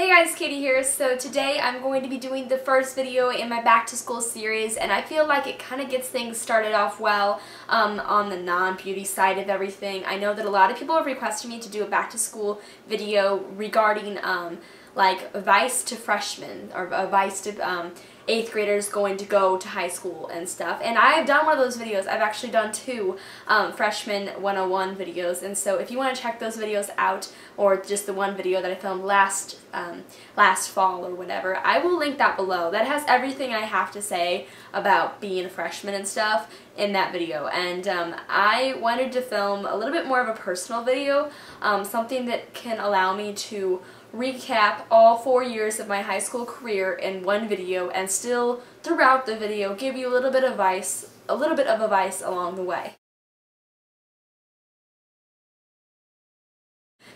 Hey guys, Katie here. So today I'm going to be doing the first video in my back to school series, and I feel like it kind of gets things started off well on the non-beauty side of everything. I know that a lot of people have requested me to do a back to school video regarding like advice to freshmen or advice to 8th graders going to go to high school and stuff. And I've done one of those videos. I've actually done two Freshman 101 videos, and so if you want to check those videos out, or just the one video that I filmed last fall or whatever, I will link that below. That has everything I have to say about being a freshman and stuff in that video. And I wanted to film a little bit more of a personal video, something that can allow me to recap all 4 years of my high school career in one video, and still throughout the video give you a little bit of advice along the way.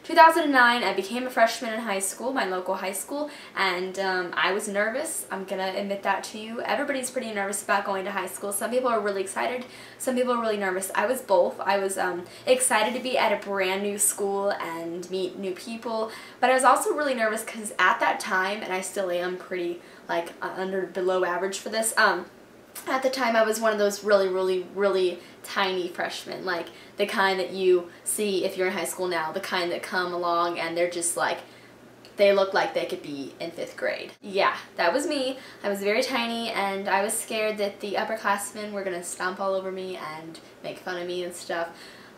2009, I became a freshman in high school, my local high school, and I was nervous. I'm gonna admit that to you. Everybody's pretty nervous about going to high school. Some people are really excited, some people are really nervous. I was both. I was excited to be at a brand new school and meet new people, but I was also really nervous because at that time, and I still am pretty like below average for this, at the time I was one of those really tiny freshmen, like the kind that you see if you're in high school now, the kind that come along and they're just like, they look like they could be in 5th grade. Yeah, that was me. I was very tiny, and I was scared that the upperclassmen were gonna stomp all over me and make fun of me and stuff.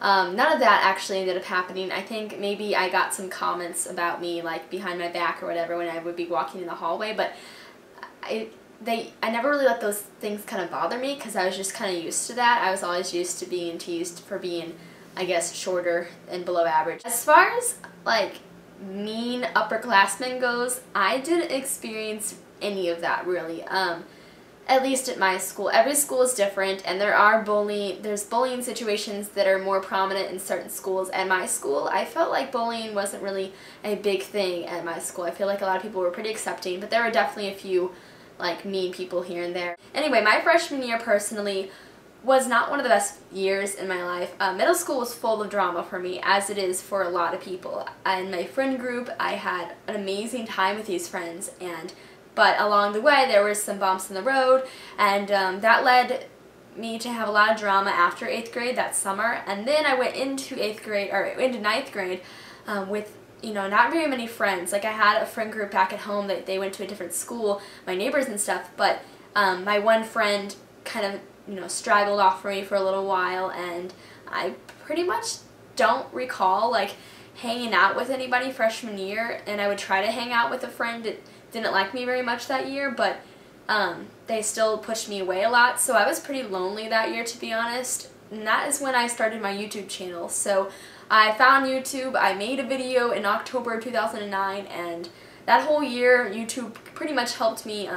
None of that actually ended up happening. I think maybe I got some comments about me like behind my back or whatever when I would be walking in the hallway, but I never really let those things kind of bother me because I was just kind of used to that. I was always used to being teased for being, I guess, shorter and below average. As far as like mean upperclassmen goes, I didn't experience any of that really. At least at my school. Every school is different, and there's bullying situations that are more prominent in certain schools. At my school, I felt like bullying wasn't really a big thing at my school. I feel like a lot of people were pretty accepting, but there were definitely a few like mean people here and there. Anyway, my freshman year personally was not one of the best years in my life. Middle school was full of drama for me, as it is for a lot of people. In my friend group, I had an amazing time with these friends, but along the way there were some bumps in the road, and that led me to have a lot of drama after 8th grade that summer. And then I went into 8th grade, or into 9th grade, with not very many friends. Like I had a friend group back at home that they went to a different school, my neighbors and stuff, but my one friend kind of straggled off for me for a little while, and I pretty much don't recall like hanging out with anybody freshman year. And I would try to hang out with a friend that didn't like me very much that year, but they still pushed me away a lot, so I was pretty lonely that year, to be honest. And that is when I started my YouTube channel. So I found YouTube, I made a video in October 2009, and that whole year YouTube pretty much helped me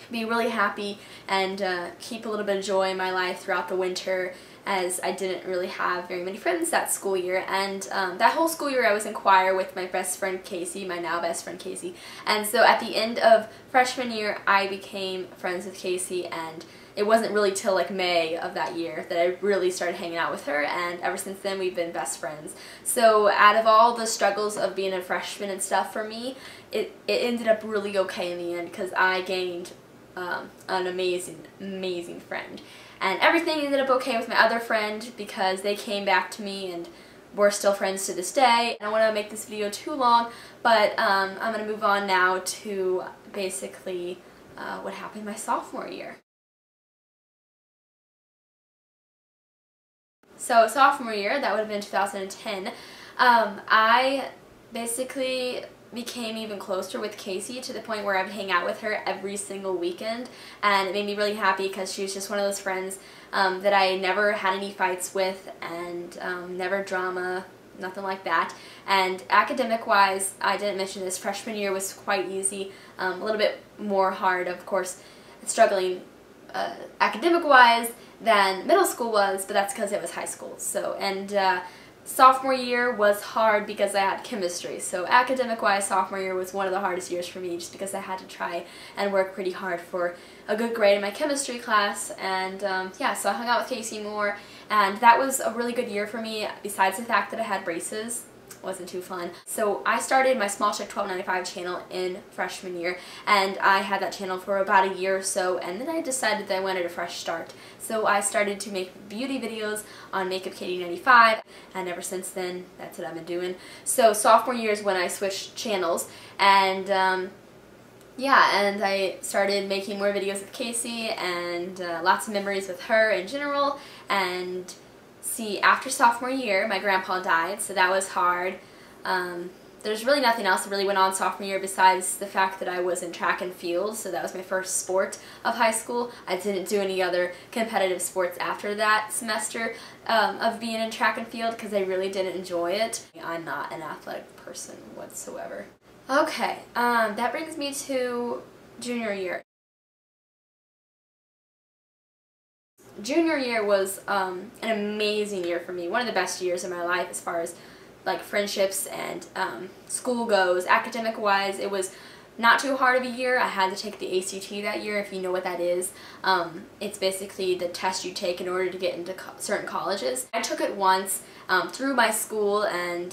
be really happy and keep a little bit of joy in my life throughout the winter, as I didn't really have very many friends that school year. And that whole school year I was in choir with my best friend Casey, my now best friend Casey, and so at the end of freshman year I became friends with Casey, and it wasn't really till like May of that year that I really started hanging out with her, and ever since then we've been best friends. So out of all the struggles of being a freshman and stuff for me, it ended up really okay in the end, because I gained an amazing friend. And everything ended up okay with my other friend because they came back to me and we're still friends to this day. I don't want to make this video too long, but I'm going to move on now to basically what happened my sophomore year. So sophomore year, that would have been 2010, I basically became even closer with Casey to the point where I would hang out with her every single weekend, and it made me really happy because she was just one of those friends that I never had any fights with, and never drama, nothing like that. And academic-wise, I didn't mention this, freshman year was quite easy, a little bit more hard, of course, struggling academic-wise than middle school was, but that's because it was high school. So, and sophomore year was hard because I had chemistry. So academic-wise, sophomore year was one of the hardest years for me, just because I had to try and work pretty hard for a good grade in my chemistry class. And yeah, so I hung out with Casey more, and that was a really good year for me, besides the fact that I had braces. wasn't too fun. So I started my Small Chick 1295 channel in freshman year, and I had that channel for about a year or so, and then I decided that I wanted a fresh start. So I started to make beauty videos on Makeup Katie 95, and ever since then, that's what I've been doing. So sophomore year is when I switched channels, and yeah, and I started making more videos with Casey, and lots of memories with her in general. And see, after sophomore year, my grandpa died, so that was hard. There's really nothing else that really went on sophomore year besides the fact that I was in track and field, so that was my first sport of high school. I didn't do any other competitive sports after that semester of being in track and field because I really didn't enjoy it. I'm not an athletic person whatsoever. Okay, that brings me to junior year. Junior year was an amazing year for me, one of the best years of my life as far as like friendships and school goes. Academic wise, it was not too hard of a year. I had to take the ACT that year, if you know what that is. It's basically the test you take in order to get into certain colleges. I took it once through my school and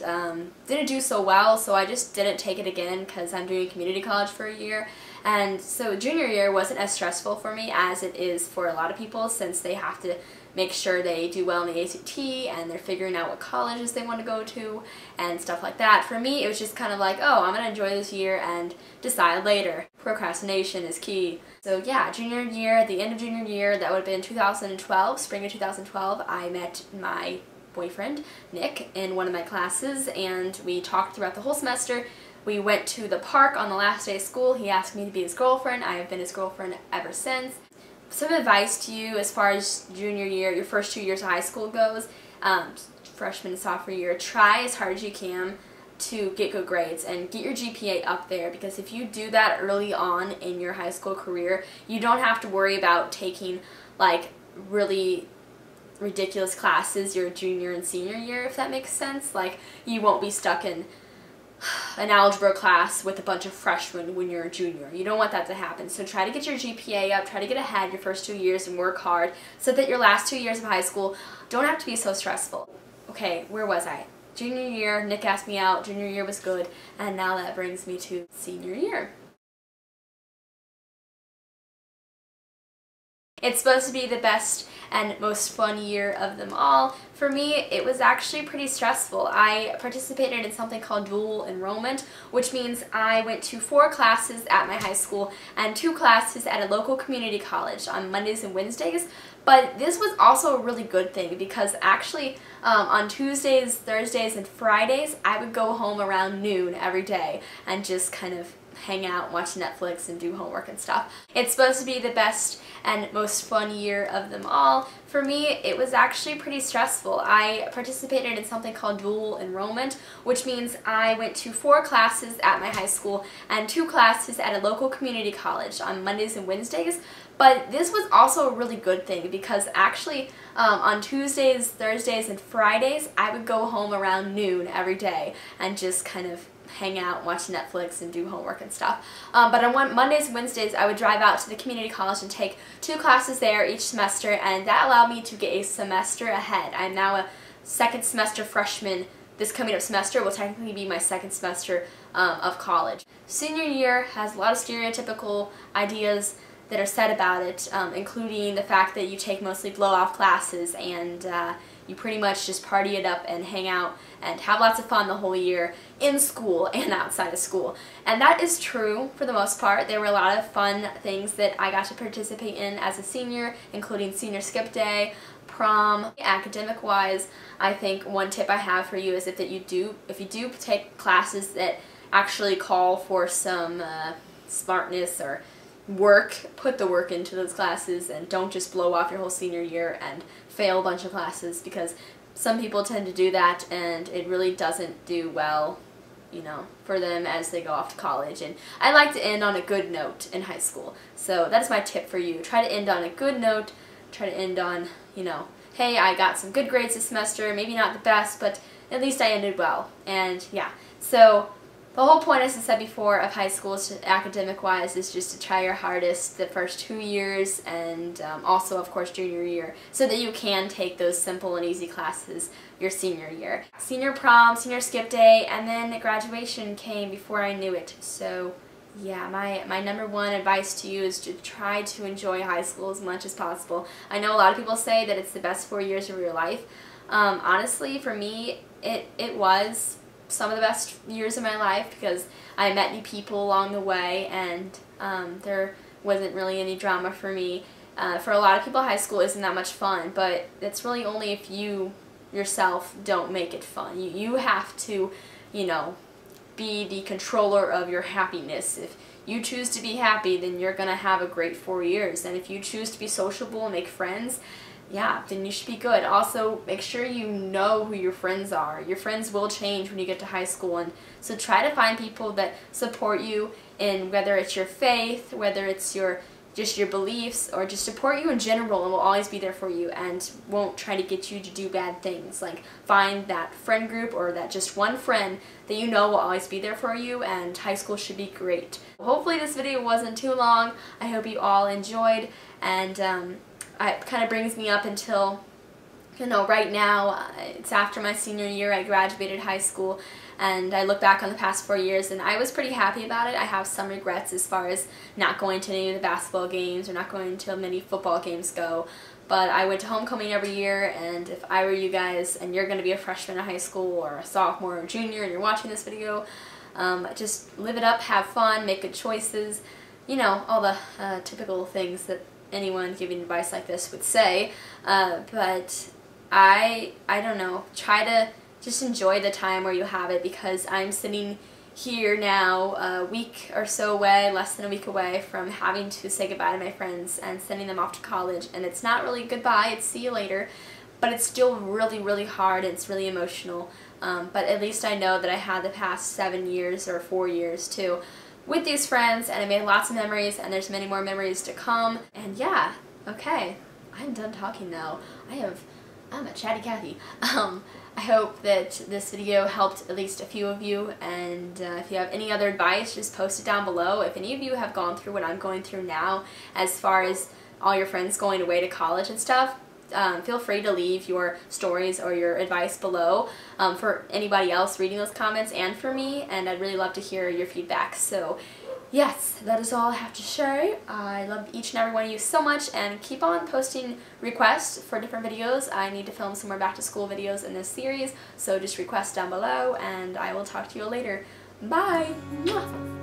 didn't do so well, so I just didn't take it again because I'm doing community college for a year. And so junior year wasn't as stressful for me as it is for a lot of people, since they have to make sure they do well in the ACT and they're figuring out what colleges they want to go to and stuff like that. For me, it was just kind of like, oh, I'm going to enjoy this year and decide later. Procrastination is key. So yeah, junior year, at the end of junior year, that would have been 2012, spring of 2012, I met my boyfriend, Nick, in one of my classes, and we talked throughout the whole semester. We went to the park on the last day of school. He asked me to be his girlfriend. I have been his girlfriend ever since. Some advice to you as far as junior year, your first 2 years of high school goes, freshman and sophomore year, try as hard as you can to get good grades and get your GPA up there, because if you do that early on in your high school career, you don't have to worry about taking like really ridiculous classes your junior and senior year, if that makes sense. Like, you won't be stuck in an algebra class with a bunch of freshmen when you're a junior. You don't want that to happen. So try to get your GPA up, try to get ahead your first 2 years and work hard so that your last 2 years of high school don't have to be so stressful. Okay, where was I? Junior year, Nick asked me out, junior year was good, and now that brings me to senior year. It's supposed to be the best and most fun year of them all. For me, it was actually pretty stressful. I participated in something called dual enrollment, which means I went to 4 classes at my high school and 2 classes at a local community college on Mondays and Wednesdays. But this was also a really good thing because actually on Tuesdays, Thursdays, and Fridays, I would go home around noon every day and just kind of hang out, watch Netflix, and do homework and stuff. It's supposed to be the best and most fun year of them all. For me, it was actually pretty stressful. I participated in something called dual enrollment, which means I went to 4 classes at my high school and 2 classes at a local community college on Mondays and Wednesdays. But this was also a really good thing because actually on Tuesdays, Thursdays, and Fridays, I would go home around noon every day and just kind of hang out, watch Netflix, and do homework and stuff. But on Mondays and Wednesdays, I would drive out to the community college and take 2 classes there each semester, and that allowed me to get a semester ahead. I'm now a second semester freshman. This coming up semester will technically be my second semester of college. Senior year has a lot of stereotypical ideas that are said about it, including the fact that you take mostly blow-off classes and you pretty much just party it up and hang out and have lots of fun the whole year in school and outside of school. And that is true for the most part. There were a lot of fun things that I got to participate in as a senior, including senior skip day, prom. Academic-wise, I think one tip I have for you is if you do take classes that actually call for some smartness or work, put the work into those classes and don't just blow off your whole senior year and fail a bunch of classes, because some people tend to do that and it really doesn't do well, you know, for them as they go off to college. And I like to end on a good note in high school. So that is my tip for you. Try to end on a good note. Try to end on, you know, hey, I got some good grades this semester, maybe not the best, but at least I ended well. And yeah, so The whole point, as I said before, of high school, academic-wise, is just to try your hardest the first 2 years and also, of course, junior year, so that you can take those simple and easy classes your senior year. Senior prom, senior skip day, and then graduation came before I knew it. So yeah, my number one advice to you is to try to enjoy high school as much as possible. I know a lot of people say that it's the best 4 years of your life. Honestly, for me, it was some of the best years of my life because I met new people along the way, and there wasn't really any drama for me. For a lot of people, high school isn't that much fun, but it's really only if you yourself don't make it fun. You have to, you know, be the controller of your happiness. If you choose to be happy, then you're going to have a great 4 years. And if you choose to be sociable and make friends, yeah, then you should be good. Also, make sure you know who your friends are. Your friends will change when you get to high school, and so try to find people that support you in whether it's your faith, whether it's just your beliefs, or just support you in general and will always be there for you and won't try to get you to do bad things. Like, find that friend group or that just one friend that you know will always be there for you, and high school should be great. Hopefully this video wasn't too long. I hope you all enjoyed, and it kind of brings me up until, you know, right now. It's after my senior year. I graduated high school, and I look back on the past 4 years, and I was pretty happy about it. I have some regrets as far as not going to any of the basketball games or not going to many football games go, but I went to homecoming every year, and if I were you guys and you're going to be a freshman in high school or a sophomore or junior and you're watching this video, just live it up, have fun, make good choices, you know, all the typical things that anyone giving advice like this would say, but I don't know, try to just enjoy the time where you have it, because I'm sitting here now a week or so away, less than a week away from having to say goodbye to my friends and sending them off to college, and it's not really goodbye, it's see you later, but it's still really, really hard, and it's really emotional, but at least I know that I had the past 7 years or 4 years too with these friends, and I made lots of memories, and there's many more memories to come. And yeah, okay, I'm done talking now. I'm a chatty Cathy. I hope that this video helped at least a few of you, and if you have any other advice, just post it down below. If any of you have gone through what I'm going through now, as far as all your friends going away to college and stuff, feel free to leave your stories or your advice below for anybody else reading those comments and for me, and I'd really love to hear your feedback. So yes, that is all I have to say. I love each and every one of you so much, and keep on posting requests for different videos. I need to film some more back to school videos in this series, so just request down below, and I will talk to you later. Bye! Mwah.